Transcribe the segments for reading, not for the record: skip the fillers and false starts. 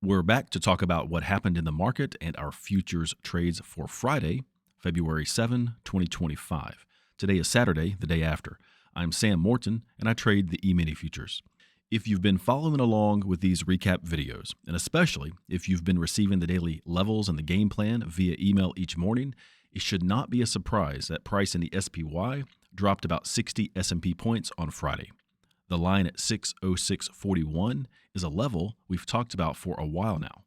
We're back to talk about what happened in the market and our futures trades for Friday, February 7, 2025. Today is Saturday, the day after. I'm Sam Morton, and I trade the E-mini futures. If you've been following along with these recap videos, and especially if you've been receiving the daily levels and the game plan via email each morning, it should not be a surprise that price in the SPY dropped about 60 S&P points on Friday. The line at 606.41 is a level we've talked about for a while now.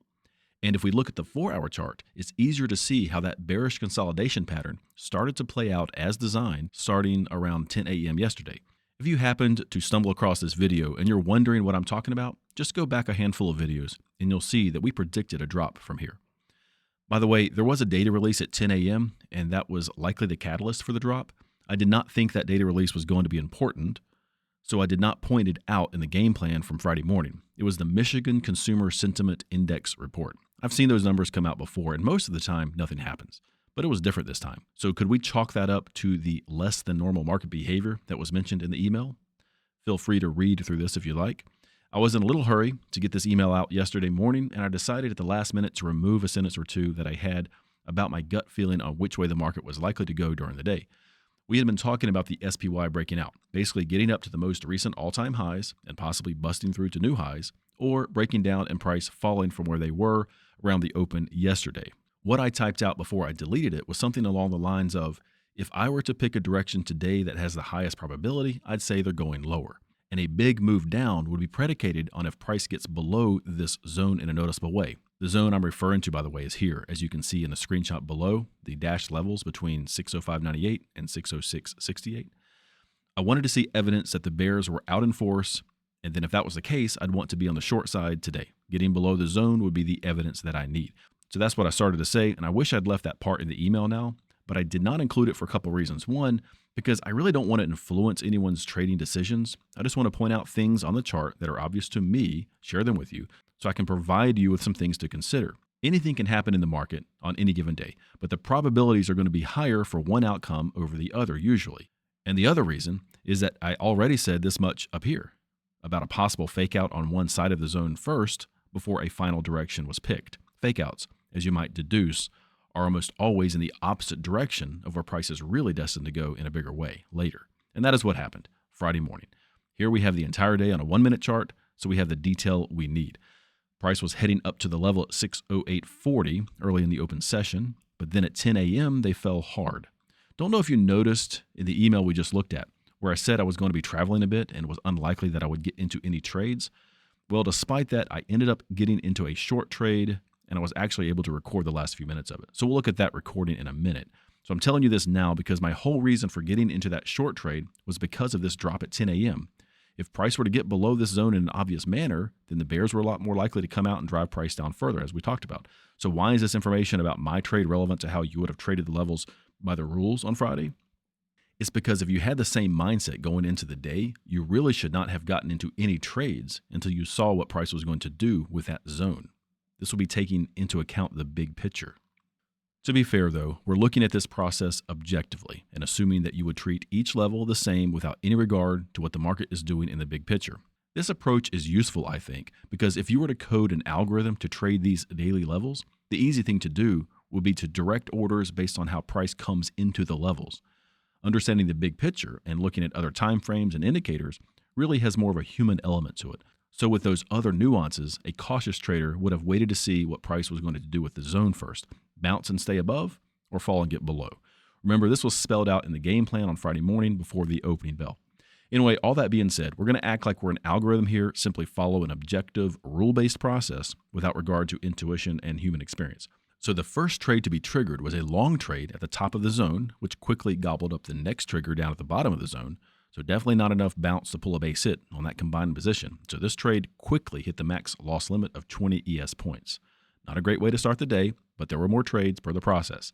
And if we look at the 4-hour chart, it's easier to see how that bearish consolidation pattern started to play out as designed starting around 10 a.m. yesterday. If you happened to stumble across this video and you're wondering what I'm talking about, just go back a handful of videos and you'll see that we predicted a drop from here. By the way, there was a data release at 10 a.m. and that was likely the catalyst for the drop. I did not think that data release was going to be important, so I did not point it out in the game plan from Friday morning. It was the Michigan Consumer Sentiment Index report. I've seen those numbers come out before, and most of the time, nothing happens. But it was different this time. So could we chalk that up to the less than normal market behavior that was mentioned in the email? Feel free to read through this if you like. I was in a little hurry to get this email out yesterday morning, and I decided at the last minute to remove a sentence or two that I had about my gut feeling on which way the market was likely to go during the day. We had been talking about the SPY breaking out, basically getting up to the most recent all-time highs and possibly busting through to new highs, or breaking down and price falling from where they were around the open yesterday. What I typed out before I deleted it was something along the lines of, if I were to pick a direction today that has the highest probability, I'd say they're going lower. And a big move down would be predicated on if price gets below this zone in a noticeable way. The zone I'm referring to, by the way, is here. As you can see in the screenshot below, the dashed levels between 605.98 and 606.68. I wanted to see evidence that the bears were out in force, and then if that was the case, I'd want to be on the short side today. Getting below the zone would be the evidence that I need. So that's what I started to say, and I wish I'd left that part in the email now, but I did not include it for a couple of reasons. One, because I really don't want to influence anyone's trading decisions. I just want to point out things on the chart that are obvious to me, share them with you, so I can provide you with some things to consider. Anything can happen in the market on any given day, but the probabilities are going to be higher for one outcome over the other usually. And the other reason is that I already said this much up here about a possible fake out on one side of the zone first before a final direction was picked. Fake outs, as you might deduce, are almost always in the opposite direction of where price is really destined to go in a bigger way later. And that is what happened Friday morning. Here we have the entire day on a 1-minute chart, so we have the detail we need. Price was heading up to the level at 608.40 early in the open session, but then at 10 a.m. they fell hard. Don't know if you noticed in the email we just looked at, where I said I was going to be traveling a bit and it was unlikely that I would get into any trades. Well, despite that, I ended up getting into a short trade, and I was actually able to record the last few minutes of it. So we'll look at that recording in a minute. So I'm telling you this now because my whole reason for getting into that short trade was because of this drop at 10 a.m. If price were to get below this zone in an obvious manner, then the bears were a lot more likely to come out and drive price down further, as we talked about. So why is this information about my trade relevant to how you would have traded the levels by the rules on Friday? It's because if you had the same mindset going into the day, you really should not have gotten into any trades until you saw what price was going to do with that zone. This will be taking into account the big picture. To be fair, though, we're looking at this process objectively and assuming that you would treat each level the same without any regard to what the market is doing in the big picture. This approach is useful, I think, because if you were to code an algorithm to trade these daily levels, the easy thing to do would be to direct orders based on how price comes into the levels. Understanding the big picture and looking at other time frames and indicators really has more of a human element to it. So with those other nuances, a cautious trader would have waited to see what price was going to do with the zone first, bounce and stay above, or fall and get below. Remember, this was spelled out in the game plan on Friday morning before the opening bell. Anyway, all that being said, we're going to act like we're an algorithm here, simply follow an objective, rule-based process without regard to intuition and human experience. So the first trade to be triggered was a long trade at the top of the zone, which quickly gobbled up the next trigger down at the bottom of the zone. So definitely not enough bounce to pull a base hit on that combined position. So this trade quickly hit the max loss limit of 20 ES points. Not a great way to start the day, but there were more trades per the process.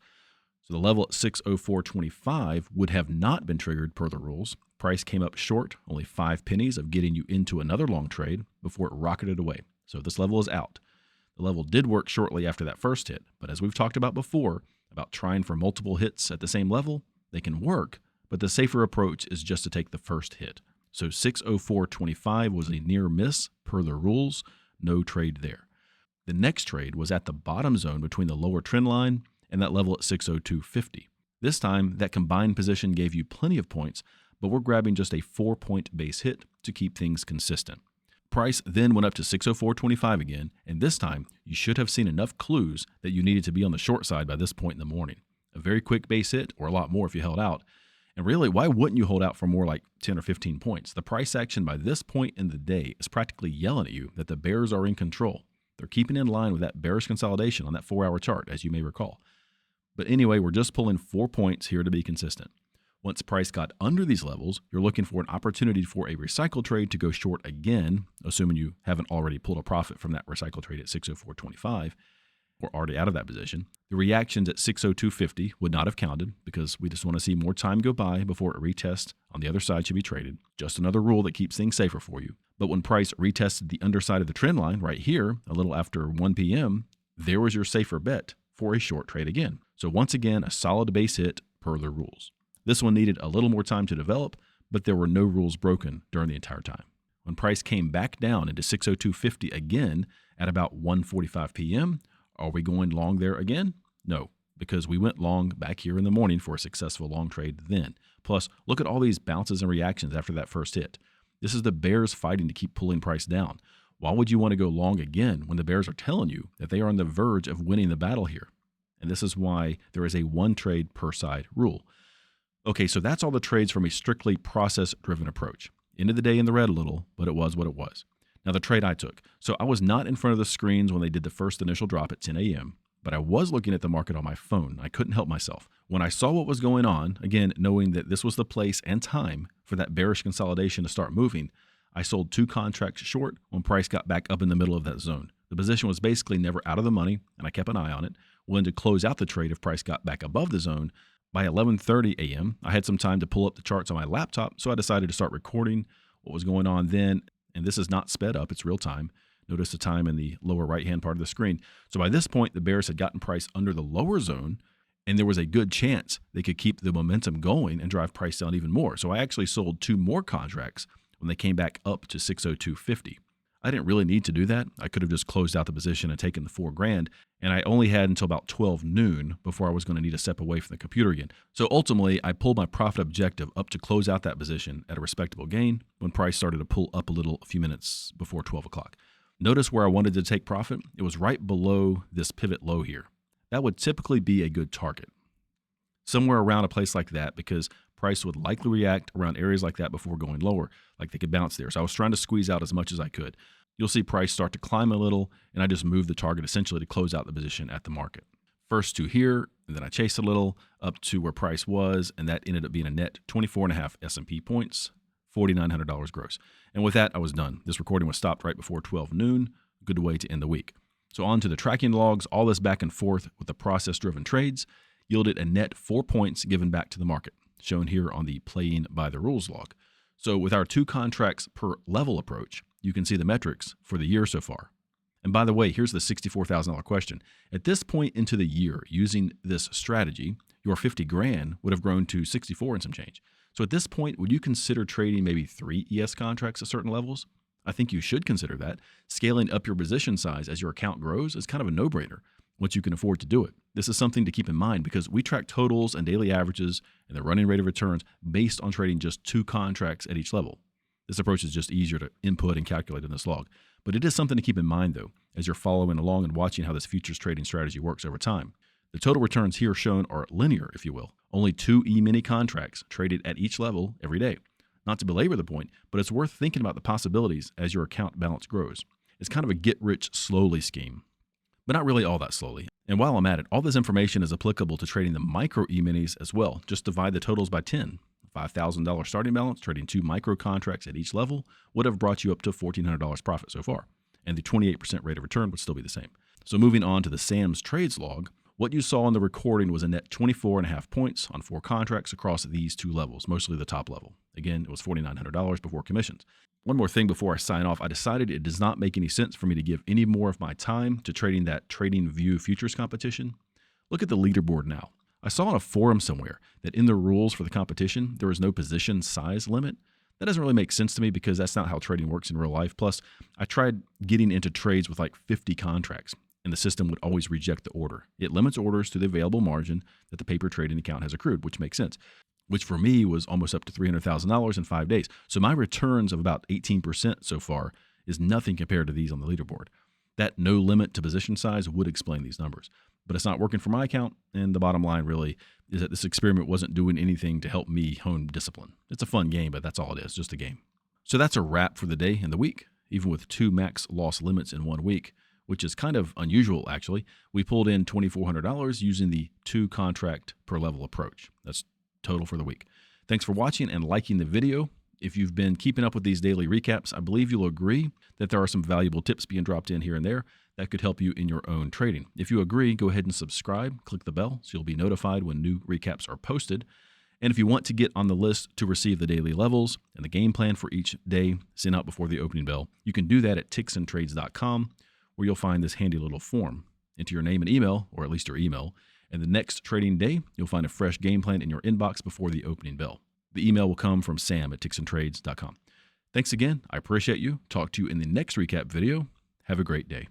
So the level at 604.25 would have not been triggered per the rules. Price came up short, only 5 pennies of getting you into another long trade before it rocketed away. So this level is out. The level did work shortly after that first hit, but as we've talked about before, about trying for multiple hits at the same level, they can work, but the safer approach is just to take the first hit. So 604.25 was a near miss per the rules, no trade there. The next trade was at the bottom zone between the lower trend line and that level at 602.50. This time, that combined position gave you plenty of points, but we're grabbing just a 4-point base hit to keep things consistent. Price then went up to 604.25 again, and this time you should have seen enough clues that you needed to be on the short side by this point in the morning. A very quick base hit, or a lot more if you held out. And really, why wouldn't you hold out for more like 10 or 15 points? The price action by this point in the day is practically yelling at you that the bears are in control. They're keeping in line with that bearish consolidation on that 4-hour chart, as you may recall. But anyway, we're just pulling 4 points here to be consistent. Once price got under these levels, you're looking for an opportunity for a recycle trade to go short again, assuming you haven't already pulled a profit from that recycle trade at 604.25 or already out of that position. The reactions at 602.50 would not have counted because we just want to see more time go by before a retest on the other side should be traded. Just another rule that keeps things safer for you. But when price retested the underside of the trend line right here, a little after 1 p.m., there was your safer bet for a short trade again. So once again, a solid base hit per the rules. This one needed a little more time to develop, but there were no rules broken during the entire time. When price came back down into 602.50 again at about 1:45 p.m., are we going long there again? No, because we went long back here in the morning for a successful long trade then. Plus, look at all these bounces and reactions after that first hit. This is the bears fighting to keep pulling price down. Why would you want to go long again when the bears are telling you that they are on the verge of winning the battle here? And this is why there is a 1 trade per side rule. Okay, so that's all the trades from a strictly process-driven approach. End of the day in the red a little, but it was what it was. Now, the trade I took. So I was not in front of the screens when they did the first initial drop at 10 a.m., but I was looking at the market on my phone. I couldn't help myself. When I saw what was going on, again, knowing that this was the place and time for that bearish consolidation to start moving, I sold 2 contracts short when price got back up in the middle of that zone. The position was basically never out of the money, and I kept an eye on it, willing to close out the trade if price got back above the zone. By 11:30 a.m., I had some time to pull up the charts on my laptop, so I decided to start recording what was going on then. And this is not sped up, it's real time. Notice the time in the lower right-hand part of the screen. So by this point, the bears had gotten price under the lower zone, and there was a good chance they could keep the momentum going and drive price down even more. So I actually sold 2 more contracts when they came back up to 602.50. I didn't really need to do that. I could have just closed out the position and taken the $4,000, and I only had until about 12 noon before I was going to need to step away from the computer again. So ultimately, I pulled my profit objective up to close out that position at a respectable gain when price started to pull up a little a few minutes before 12 o'clock. Notice where I wanted to take profit? It was right below this pivot low here. That would typically be a good target. Somewhere around a place like that, because price would likely react around areas like that before going lower, like they could bounce there. So I was trying to squeeze out as much as I could. You'll see price start to climb a little, and I just moved the target essentially to close out the position at the market. First to here, and then I chased a little up to where price was, and that ended up being a net 24.5 S&P points, $4,900 gross. And with that, I was done. This recording was stopped right before 12 noon. Good way to end the week. So on to the tracking logs. All this back and forth with the process-driven trades yielded a net 4 points given back to the market, shown here on the playing by the rules log. So with our 2 contracts per level approach, you can see the metrics for the year so far. And by the way, here's the $64,000 question. At this point into the year, using this strategy, your $50,000 would have grown to 64 and some change. So at this point, would you consider trading maybe 3 ES contracts at certain levels? I think you should consider that. Scaling up your position size as your account grows is kind of a no-brainer once you can afford to do it. This is something to keep in mind because we track totals and daily averages and the running rate of returns based on trading just 2 contracts at each level. This approach is just easier to input and calculate in this log. But it is something to keep in mind, though, as you're following along and watching how this futures trading strategy works over time. The total returns here shown are linear, if you will. Only 2 E-mini contracts traded at each level every day. Not to belabor the point, but it's worth thinking about the possibilities as your account balance grows. It's kind of a get-rich-slowly scheme, but not really all that slowly. And while I'm at it, all this information is applicable to trading the micro E-minis as well. Just divide the totals by 10. $5,000 starting balance, trading 2 micro contracts at each level would have brought you up to $1,400 profit so far, and the 28% rate of return would still be the same. So moving on to the Sam's Trades log, what you saw in the recording was a net 24.5 points on 4 contracts across these 2 levels, mostly the top level. Again, it was $4,900 before commissions. One more thing before I sign off, I decided it does not make any sense for me to give any more of my time to trading that TradingView futures competition. Look at the leaderboard now. I saw on a forum somewhere that in the rules for the competition, there is no position size limit. That doesn't really make sense to me because that's not how trading works in real life. Plus, I tried getting into trades with like 50 contracts, and the system would always reject the order. It limits orders to the available margin that the paper trading account has accrued, which makes sense, which for me was almost up to $300,000 in 5 days. So my returns of about 18% so far is nothing compared to these on the leaderboard. That no limit to position size would explain these numbers. But it's not working for my account, and the bottom line really is that this experiment wasn't doing anything to help me hone discipline. It's a fun game, but that's all it is, just a game. So that's a wrap for the day and the week, even with 2 max loss limits in 1 week, which is kind of unusual, actually. We pulled in $2,400 using the 2 contract per level approach. That's total for the week. Thanks for watching and liking the video. If you've been keeping up with these daily recaps, I believe you'll agree that there are some valuable tips being dropped in here and there that could help you in your own trading. If you agree, go ahead and subscribe, click the bell so you'll be notified when new recaps are posted. And if you want to get on the list to receive the daily levels and the game plan for each day sent out before the opening bell, you can do that at Ticks&Trades.com, where you'll find this handy little form. Enter your name and email, or at least your email, and the next trading day, you'll find a fresh game plan in your inbox before the opening bell. The email will come from Sam at Ticks&Trades.com. Thanks again. I appreciate you. Talk to you in the next recap video. Have a great day.